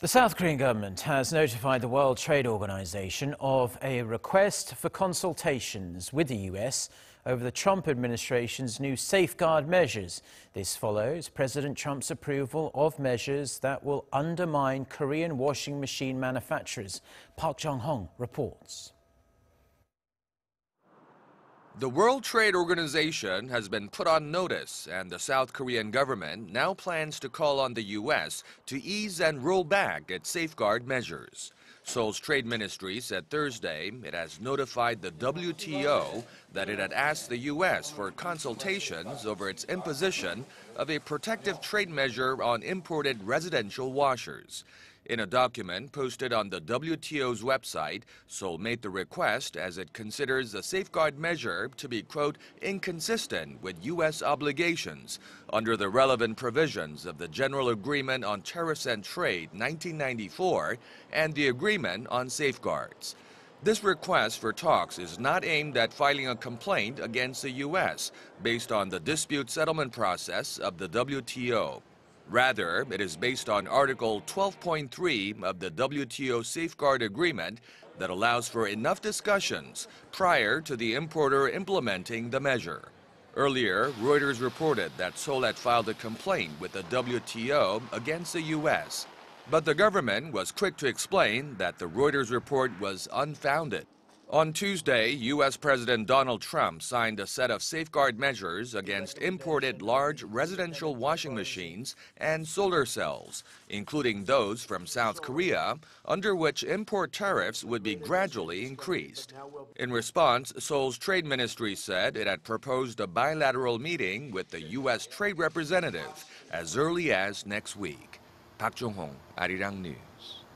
The South Korean government has notified the World Trade Organization of a request for consultations with the U.S. over the Trump administration's new safeguard measures. This follows President Trump's approval of measures that will undermine Korean washing machine manufacturers. Park Jong-hong reports. The World Trade Organization has been put on notice, and the South Korean government now plans to call on the U.S. to ease and roll back its safeguard measures. Seoul's trade ministry said Thursday it has notified the WTO that it had asked the U.S. for consultations over its imposition of a protective trade measure on imported residential washers. In a document posted on the WTO's website, Seoul made the request as it considers the safeguard measure to be, quote, inconsistent with U.S. obligations under the relevant provisions of the General Agreement on Tariffs and Trade 1994 and the Agreement on Safeguards. This request for talks is not aimed at filing a complaint against the U.S. based on the dispute settlement process of the WTO. Rather, it is based on Article 12.3 of the WTO Safeguard Agreement that allows for enough discussions prior to the importer implementing the measure. Earlier, Reuters reported that Seoul had filed a complaint with the WTO against the U.S., but the government was quick to explain that the Reuters report was unfounded. On Tuesday, U.S. President Donald Trump signed a set of safeguard measures against imported large residential washing machines and solar cells, including those from South Korea, under which import tariffs would be gradually increased. In response, Seoul's trade ministry said it had proposed a bilateral meeting with the U.S. trade representative as early as next week. Jong-hong, Arirang News.